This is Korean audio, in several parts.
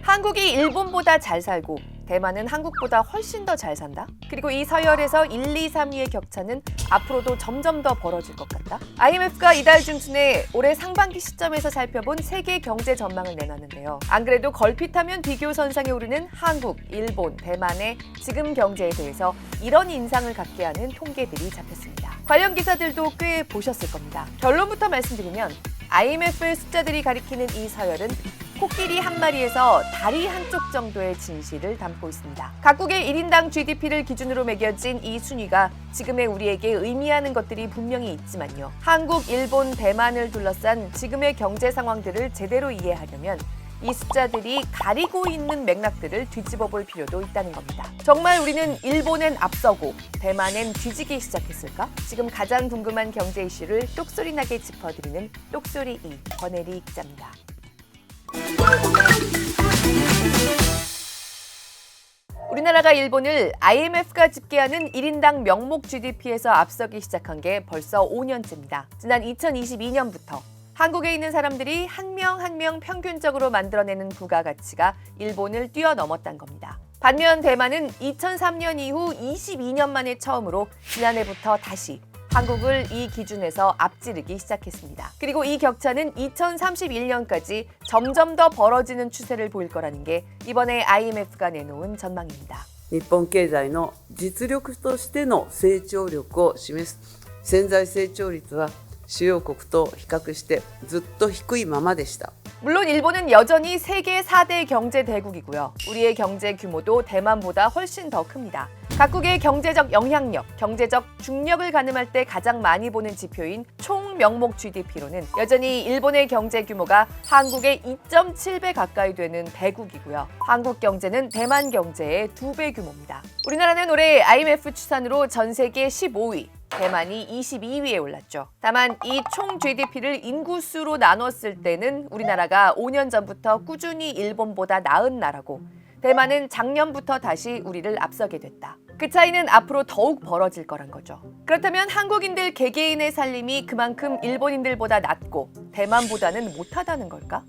한국이 일본보다 잘 살고 대만은 한국보다 훨씬 더 잘 산다? 그리고 이 서열에서 1, 2, 3위의 격차는 앞으로도 점점 더 벌어질 것 같다? IMF가 이달 중순에 올해 상반기 시점에서 살펴본 세계 경제 전망을 내놨는데요. 안 그래도 걸핏하면 비교 선상에 오르는 한국, 일본, 대만의 지금 경제에 대해서 이런 인상을 갖게 하는 통계들이 잡혔습니다. 관련 기사들도 꽤 보셨을 겁니다. 결론부터 말씀드리면 IMF의 숫자들이 가리키는 이 서열은 코끼리 한 마리에서 다리 한쪽 정도의 진실을 담고 있습니다. 각국의 1인당 GDP를 기준으로 매겨진 이 순위가 지금의 우리에게 의미하는 것들이 분명히 있지만요. 한국, 일본, 대만을 둘러싼 지금의 경제 상황들을 제대로 이해하려면 이 숫자들이 가리고 있는 맥락들을 뒤집어 볼 필요도 있다는 겁니다. 정말 우리는 일본엔 앞서고 대만엔 뒤지기 시작했을까? 지금 가장 궁금한 경제 이슈를 똑소리나게 짚어드리는 똑소리 2 권혜리 기자입니다. 우리나라가 일본을 IMF가 집계하는 1인당 명목 GDP에서 앞서기 시작한 게 벌써 5년째입니다. 지난 2022년부터 한국에 있는 사람들이 한 명 한 명 평균적으로 만들어내는 부가가치가 일본을 뛰어넘었다는 겁니다. 반면 대만은 2003년 이후 22년 만에 처음으로 지난해부터 다시 한국을 이 기준에서 앞지르기 시작했습니다. 그리고 이 격차는 2031년까지 점점 더 벌어지는 추세를 보일 거라는 게 이번에 IMF가 내놓은 전망입니다. 日本経済の実力としての成長力を示す潜在成長率は主要国と比較してずっと低いままでした。 물론 일본은 여전히 세계 4대 경제 대국이고요. 우리의 경제 규모도 대만보다 훨씬 더 큽니다. 각국의 경제적 영향력, 경제적 중력을 가늠할 때 가장 많이 보는 지표인 총 명목 GDP로는 여전히 일본의 경제 규모가 한국의 2.7배 가까이 되는 대국이고요. 한국 경제는 대만 경제의 2배 규모입니다. 우리나라는 올해 IMF 추산으로 전 세계 15위, 대만이 22위에 올랐죠. 다만 이 총 GDP를 인구수로 나눴을 때는 우리나라가 5년 전부터 꾸준히 일본보다 나은 나라고 대만은 작년부터 다시 우리를 앞서게 됐다. 그 차이는 앞으로 더욱 벌어질 거란 거죠. 그렇다면 한국인들 개개인의 살림이 그만큼 일본인들보다 낫고 대만보다는 못하다는 걸까?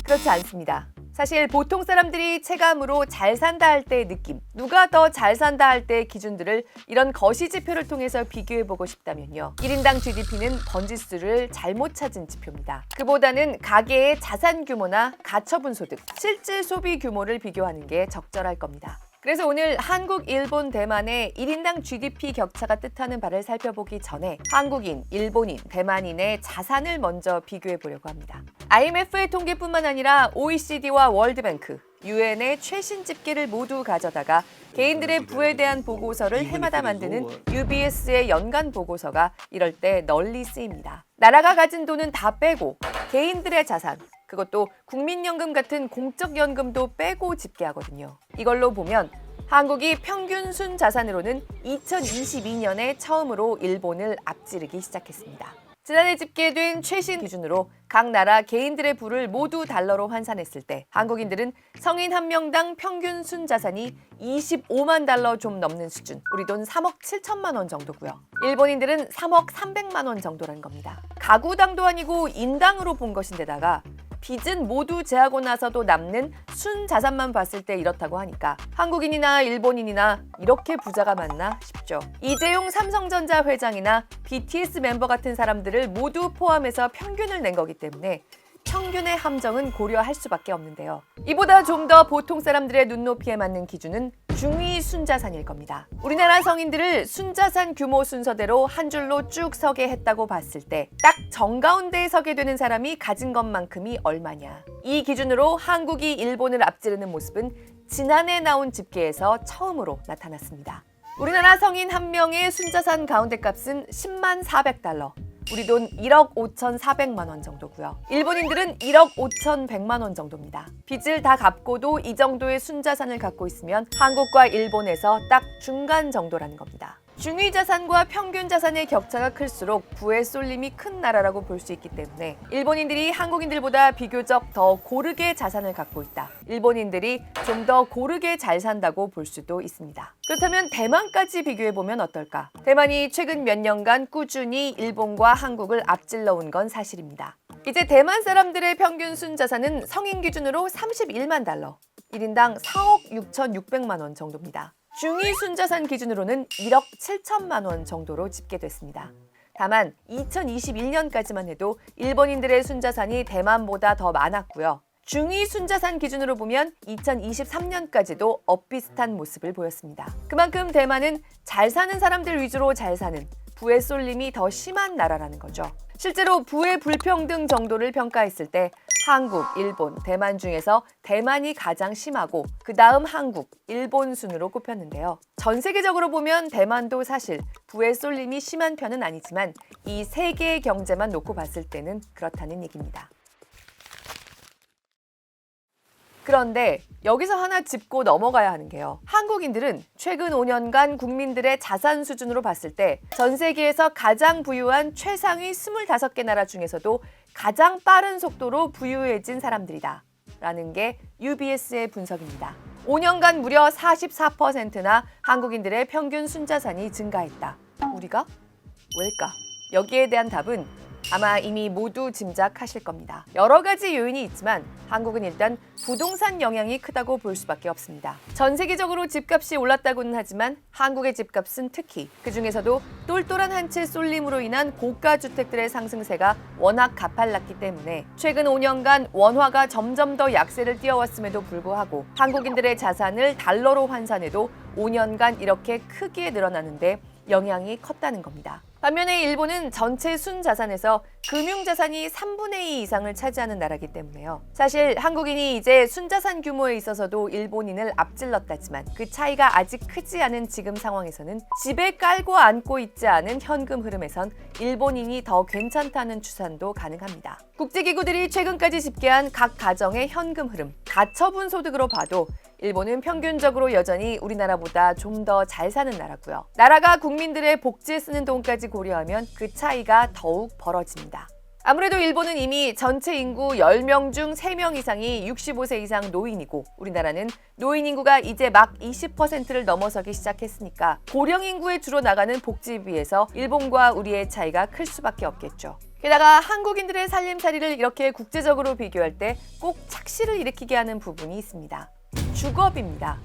그렇지 않습니다. 사실 보통 사람들이 체감으로 잘 산다 할 때의 느낌, 누가 더 잘 산다 할 때의 기준들을 이런 거시지표를 통해서 비교해보고 싶다면요. 1인당 GDP는 번지수를 잘못 찾은 지표입니다. 그보다는 가계의 자산 규모나 가처분 소득, 실질 소비 규모를 비교하는 게 적절할 겁니다. 그래서 오늘 한국, 일본, 대만의 1인당 GDP 격차가 뜻하는 바를 살펴보기 전에 한국인, 일본인, 대만인의 자산을 먼저 비교해 보려고 합니다. IMF의 통계뿐만 아니라 OECD와 월드뱅크, UN의 최신 집계를 모두 가져다가 개인들의 부에 대한 보고서를 해마다 만드는 UBS의 연간 보고서가 이럴 때 널리 쓰입니다. 나라가 가진 돈은 다 빼고 개인들의 자산, 그것도 국민연금 같은 공적연금도 빼고 집계하거든요. 이걸로 보면 한국이 평균 순자산으로는 2022년에 처음으로 일본을 앞지르기 시작했습니다. 지난해 집계된 최신 기준으로 각 나라 개인들의 부를 모두 달러로 환산했을 때 한국인들은 성인 한 명당 평균 순자산이 25만 달러 좀 넘는 수준, 우리 돈 3억 7천만 원 정도고요. 일본인들은 3억 300만 원 정도라는 겁니다. 가구당도 아니고 인당으로 본 것인데다가 빚은 모두 제하고 나서도 남는 순자산만 봤을 때 이렇다고 하니까 한국인이나 일본인이나 이렇게 부자가 많나 싶죠. 이재용 삼성전자 회장이나 BTS 멤버 같은 사람들을 모두 포함해서 평균을 낸 거기 때문에 평균의 함정은 고려할 수밖에 없는데요. 이보다 좀 더 보통 사람들의 눈높이에 맞는 기준은 중위 순자산일 겁니다. 우리나라 성인들을 순자산 규모 순서대로 한 줄로 쭉 서게 했다고 봤을 때 딱 정가운데에 서게 되는 사람이 가진 것만큼이 얼마냐. 이 기준으로 한국이 일본을 앞지르는 모습은 지난해 나온 집계에서 처음으로 나타났습니다. 우리나라 성인 한 명의 순자산 가운데 값은 10만 400달러. 우리 돈 1억 5,400만 원 정도고요. 일본인들은 1억 5,100만 원 정도입니다. 빚을 다 갚고도 이 정도의 순자산을 갖고 있으면 한국과 일본에서 딱 중간 정도라는 겁니다. 중위 자산과 평균 자산의 격차가 클수록 부의 쏠림이 큰 나라라고 볼 수 있기 때문에 일본인들이 한국인들보다 비교적 더 고르게 자산을 갖고 있다. 일본인들이 좀 더 고르게 잘 산다고 볼 수도 있습니다. 그렇다면 대만까지 비교해보면 어떨까? 대만이 최근 몇 년간 꾸준히 일본과 한국을 앞질러 온 건 사실입니다. 이제 대만 사람들의 평균 순자산은 성인 기준으로 31만 달러, 1인당 4억 6,600만 원 정도입니다. 중위 순자산 기준으로는 1억 7천만 원 정도로 집계됐습니다. 다만 2021년까지만 해도 일본인들의 순자산이 대만보다 더 많았고요. 중위 순자산 기준으로 보면 2023년까지도 엇비슷한 모습을 보였습니다. 그만큼 대만은 잘 사는 사람들 위주로 잘 사는 부의 쏠림이 더 심한 나라라는 거죠. 실제로 부의 불평등 정도를 평가했을 때 한국, 일본, 대만 중에서 대만이 가장 심하고 그 다음 한국, 일본 순으로 꼽혔는데요. 전 세계적으로 보면 대만도 사실 부의 쏠림이 심한 편은 아니지만 이 세 개의 경제만 놓고 봤을 때는 그렇다는 얘기입니다. 그런데 여기서 하나 짚고 넘어가야 하는 게요. 한국인들은 최근 5년간 국민들의 자산 수준으로 봤을 때 전 세계에서 가장 부유한 최상위 25개 나라 중에서도 가장 빠른 속도로 부유해진 사람들이다 라는 게 UBS의 분석입니다. 5년간 무려 44%나 한국인들의 평균 순자산이 증가했다. 우리가? 왜일까? 여기에 대한 답은 아마 이미 모두 짐작하실 겁니다. 여러 가지 요인이 있지만 한국은 일단 부동산 영향이 크다고 볼 수밖에 없습니다. 전 세계적으로 집값이 올랐다고는 하지만 한국의 집값은 특히 그중에서도 똘똘한 한 채 쏠림으로 인한 고가 주택들의 상승세가 워낙 가팔랐기 때문에 최근 5년간 원화가 점점 더 약세를 띄워왔음에도 불구하고 한국인들의 자산을 달러로 환산해도 5년간 이렇게 크게 늘어나는데 영향이 컸다는 겁니다. 반면에 일본은 전체 순자산에서 금융자산이 3분의 2 이상을 차지하는 나라이기 때문에요. 사실 한국인이 이제 순자산 규모에 있어서도 일본인을 앞질렀다지만 그 차이가 아직 크지 않은 지금 상황에서는 집에 깔고 앉고 있지 않은 현금 흐름에선 일본인이 더 괜찮다는 추산도 가능합니다. 국제기구들이 최근까지 집계한 각 가정의 현금 흐름, 가처분 소득으로 봐도 일본은 평균적으로 여전히 우리나라보다 좀 더 잘 사는 나라고요. 나라가 국민들의 복지에 쓰는 돈까지 고려하면 그 차이가 더욱 벌어집니다. 아무래도 일본은 이미 전체 인구 10명 중 3명 이상이 65세 이상 노인이고 우리나라는 노인 인구가 이제 막 20%를 넘어서기 시작했으니까 고령 인구에 주로 나가는 복지에 비해서 일본과 우리의 차이가 클 수밖에 없겠죠. 게다가 한국인들의 살림살이를 이렇게 국제적으로 비교할 때 꼭 착시를 일으키게 하는 부분이 있습니다. 주거비입니다.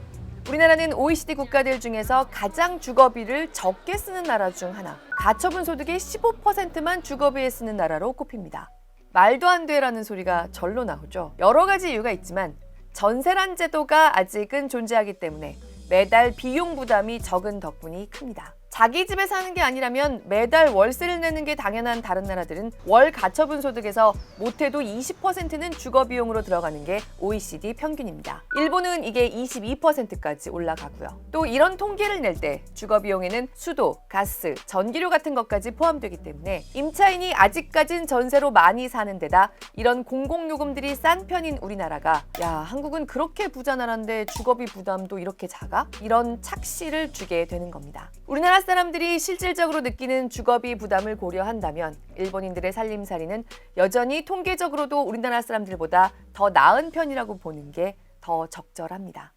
우리나라는 OECD 국가들 중에서 가장 주거비를 적게 쓰는 나라 중 하나, 가처분 소득의 15%만 주거비에 쓰는 나라로 꼽힙니다. 말도 안 돼라는 소리가 절로 나오죠. 여러 가지 이유가 있지만 전세란 제도가 아직은 존재하기 때문에 매달 비용 부담이 적은 덕분이 큽니다. 자기 집에 사는 게 아니라면 매달 월세를 내는 게 당연한 다른 나라들은 월 가처분 소득에서 못해도 20%는 주거 비용으로 들어가는 게 OECD 평균입니다. 일본은 이게 22%까지 올라가고요. 또 이런 통계를 낼 때 주거 비용에는 수도, 가스, 전기료 같은 것까지 포함되기 때문에 임차인이 아직까진 전세로 많이 사는 데다 이런 공공요금들이 싼 편인 우리나라가 야, 한국은 그렇게 부자 나라인데 주거비 부담도 이렇게 작아? 이런 착시를 주게 되는 겁니다. 우리나라 사람들이 실질적으로 느끼는 주거비 부담을 고려한다면 일본인들의 살림살이는 여전히 통계적으로도 우리나라 사람들보다 더 나은 편이라고 보는 게 더 적절합니다.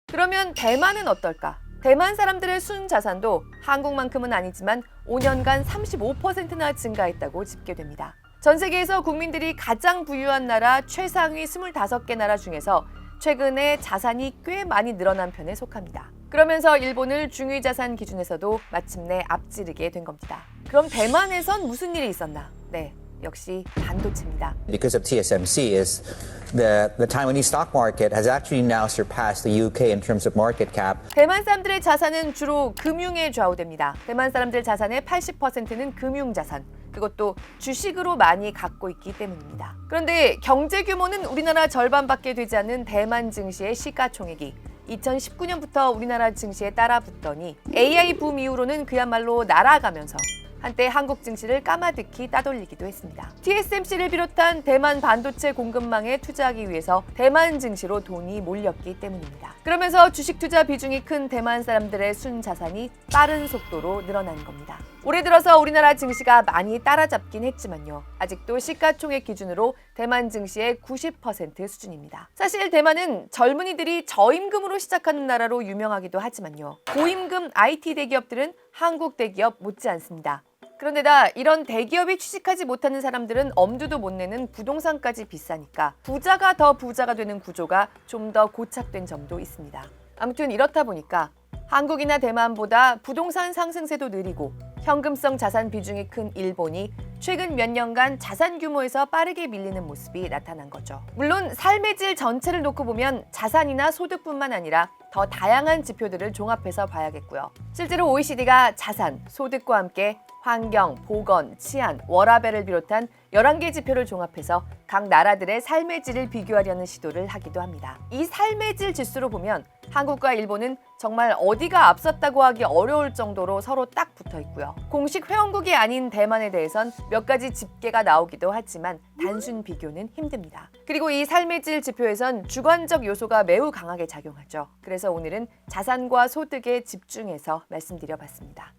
그러면 대만은 어떨까? 대만 사람들의 순자산도 한국만큼은 아니지만 5년간 35%나 증가했다고 집계됩니다. 전 세계에서 국민들이 가장 부유한 나라 최상위 25개 나라 중에서 최근에 자산이 꽤 많이 늘어난 편에 속합니다. 그러면서 일본을 중위자산 기준에서도 마침내 앞지르게 된 겁니다. 그럼 대만에선 무슨 일이 있었나? 네, 역시 반도체입니다. Because of TSMC is the Taiwanese stock market has actually now surpassed the UK in terms of market cap. 대만 사람들의 자산은 주로 금융에 좌우됩니다. 대만 사람들 자산의 80%는 금융자산, 그것도 주식으로 많이 갖고 있기 때문입니다. 그런데 경제 규모는 우리나라 절반밖에 되지 않는 대만 증시의 시가총액이 2019년부터 우리나라 증시에 따라붙더니 AI 붐 이후로는 그야말로 날아가면서 한때 한국 증시를 까마득히 따돌리기도 했습니다. TSMC를 비롯한 대만 반도체 공급망에 투자하기 위해서 대만 증시로 돈이 몰렸기 때문입니다. 그러면서 주식 투자 비중이 큰 대만 사람들의 순자산이 빠른 속도로 늘어난 겁니다. 올해 들어서 우리나라 증시가 많이 따라잡긴 했지만요. 아직도 시가총액 기준으로 대만 증시의 90% 수준입니다. 사실 대만은 젊은이들이 저임금으로 시작하는 나라로 유명하기도 하지만요. 고임금 IT 대기업들은 한국 대기업 못지않습니다. 그런데다 이런 대기업이 취직하지 못하는 사람들은 엄두도 못 내는 부동산까지 비싸니까 부자가 더 부자가 되는 구조가 좀 더 고착된 점도 있습니다. 아무튼 이렇다 보니까 한국이나 대만보다 부동산 상승세도 느리고 현금성 자산 비중이 큰 일본이 최근 몇 년간 자산 규모에서 빠르게 밀리는 모습이 나타난 거죠. 물론 삶의 질 전체를 놓고 보면 자산이나 소득뿐만 아니라 더 다양한 지표들을 종합해서 봐야겠고요. 실제로 OECD가 자산, 소득과 함께 환경, 보건, 치안, 워라밸을 비롯한 11개 지표를 종합해서 각 나라들의 삶의 질을 비교하려는 시도를 하기도 합니다. 이 삶의 질 지수로 보면 한국과 일본은 정말 어디가 앞섰다고 하기 어려울 정도로 서로 딱 붙어 있고요. 공식 회원국이 아닌 대만에 대해선 몇 가지 집계가 나오기도 하지만 단순 비교는 힘듭니다. 그리고 이 삶의 질 지표에선 주관적 요소가 매우 강하게 작용하죠. 그래서 오늘은 자산과 소득에 집중해서 말씀드려봤습니다.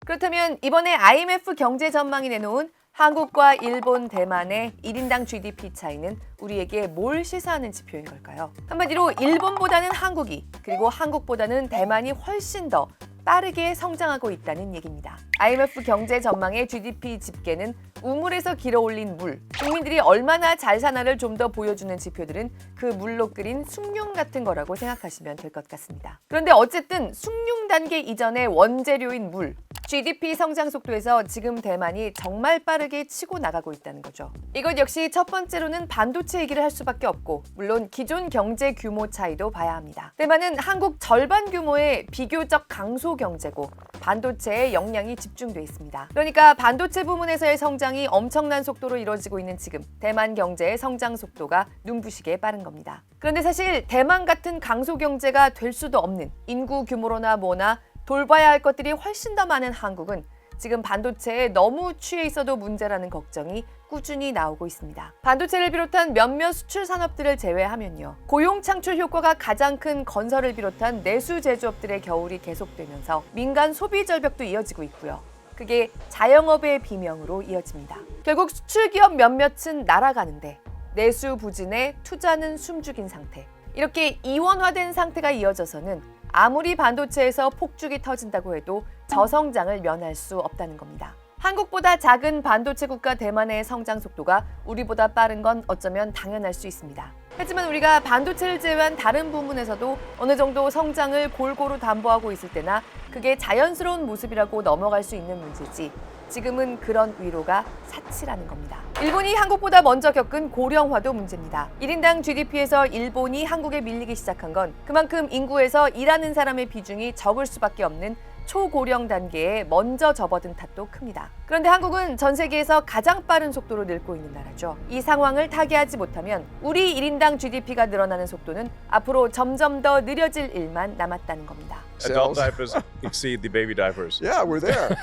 그렇다면 이번에 IMF 경제 전망이 내놓은 한국과 일본, 대만의 1인당 GDP 차이는 우리에게 뭘 시사하는 지표인 걸까요? 한마디로 일본보다는 한국이, 그리고 한국보다는 대만이 훨씬 더 빠르게 성장하고 있다는 얘기입니다. IMF 경제 전망의 GDP 집계는 우물에서 길어올린 물, 국민들이 얼마나 잘 사나를 좀 더 보여주는 지표들은 그 물로 끓인 숭늉 같은 거라고 생각하시면 될 것 같습니다. 그런데 어쨌든 숭늉 단계 이전의 원재료인 물, GDP 성장 속도에서 지금 대만이 정말 빠르게 치고 나가고 있다는 거죠. 이것 역시 첫 번째로는 반도체 얘기를 할 수밖에 없고, 물론 기존 경제 규모 차이도 봐야 합니다. 대만은 한국 절반 규모의 비교적 강소 경제고 반도체에 역량이 집중돼 있습니다. 그러니까 반도체 부문에서의 성장이 엄청난 속도로 이루어지고 있는 지금 대만 경제의 성장 속도가 눈부시게 빠른 겁니다. 그런데 사실 대만 같은 강소 경제가 될 수도 없는, 인구 규모로나 뭐나 돌봐야 할 것들이 훨씬 더 많은 한국은 지금 반도체에 너무 취해 있어도 문제라는 걱정이 꾸준히 나오고 있습니다. 반도체를 비롯한 몇몇 수출 산업들을 제외하면요, 고용 창출 효과가 가장 큰 건설을 비롯한 내수 제조업들의 겨울이 계속되면서 민간 소비 절벽도 이어지고 있고요. 그게 자영업의 비명으로 이어집니다. 결국 수출 기업 몇몇은 날아가는데 내수 부진에 투자는 숨죽인 상태. 이렇게 이원화된 상태가 이어져서는 아무리 반도체에서 폭죽이 터진다고 해도 저성장을 면할 수 없다는 겁니다. 한국보다 작은 반도체 국가 대만의 성장 속도가 우리보다 빠른 건 어쩌면 당연할 수 있습니다. 하지만 우리가 반도체를 제외한 다른 부문에서도 어느 정도 성장을 골고루 담보하고 있을 때나 그게 자연스러운 모습이라고 넘어갈 수 있는 문제지, 지금은 그런 위로가 사치라는 겁니다. 일본이 한국보다 먼저 겪은 고령화도 문제입니다. 1인당 GDP에서 일본이 한국에 밀리기 시작한 건 그만큼 인구에서 일하는 사람의 비중이 적을 수밖에 없는 초고령 단계에 먼저 접어든 탓도 큽니다. 그런데 한국은 전 세계에서 가장 빠른 속도로 늙고 있는 나라죠. 이 상황을 타개하지 못하면 우리 1인당 GDP가 늘어나는 속도는 앞으로 점점 더 느려질 일만 남았다는 겁니다. Adult diapers exceed the baby diapers. Yeah, we're there.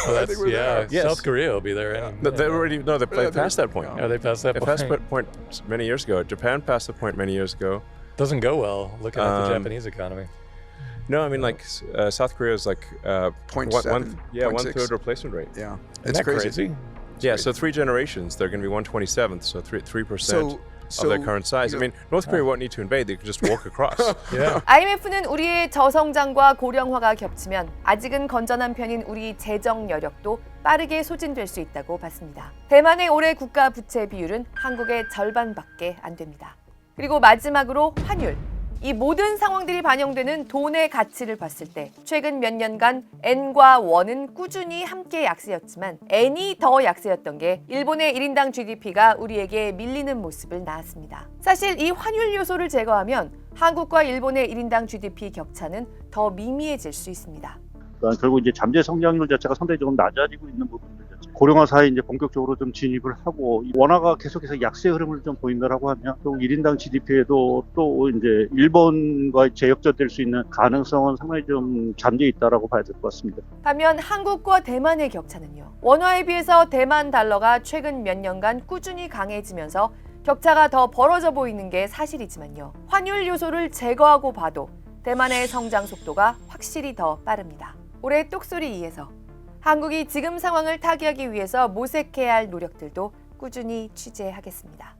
Well, I think we're there. Yes. South Korea will be there. They already they passed that point. Yeah, they passed that They point. passed that point many years ago. Japan passed the point many years ago. Doesn't go well looking at the Um, Japanese economy. No, I mean like South Korea is like 0.7, one 0.6. third replacement rate. Yeah, Isn't it's that crazy. Yeah, so 3 generations they're going to be 1/27th, so 3% of their current size. I mean, North Korea won't need to invade; they could just walk across. Yeah. IMF는 우리의 저성장과 고령화가 겹치면 아직은 건전한 편인 우리 재정 여력도 빠르게 소진될 수 있다고 봤습니다. 대만의 올해 국가 부채 비율은 한국의 절반밖에 안 됩니다. 그리고 마지막으로 환율. 이 모든 상황들이 반영되는 돈의 가치를 봤을 때 최근 몇 년간 엔과 원은 꾸준히 함께 약세였지만 엔이 더 약세였던 게 일본의 1인당 GDP가 우리에게 밀리는 모습을 낳았습니다. 사실 이 환율 요소를 제거하면 한국과 일본의 1인당 GDP 격차는 더 미미해질 수 있습니다. 그러니까 결국 이제 잠재 성장률 자체가 상당히 조금 낮아지고 있는 부분들 자체. 고령화 사회에 이제 본격적으로 좀 진입을 하고 원화가 계속해서 약세 흐름을 좀 보인다라고 하면 또 1인당 GDP에도 또 이제 일본과 재역전될 수 있는 가능성은 상당히 좀 잠재 있다라고 봐야 될 것 같습니다. 반면 한국과 대만의 격차는요. 원화에 비해서 대만 달러가 최근 몇 년간 꾸준히 강해지면서 격차가 더 벌어져 보이는 게 사실이지만요. 환율 요소를 제거하고 봐도 대만의 성장 속도가 확실히 더 빠릅니다. 올해 똑소리 2에서 한국이 지금 상황을 타개하기 위해서 모색해야 할 노력들도 꾸준히 취재하겠습니다.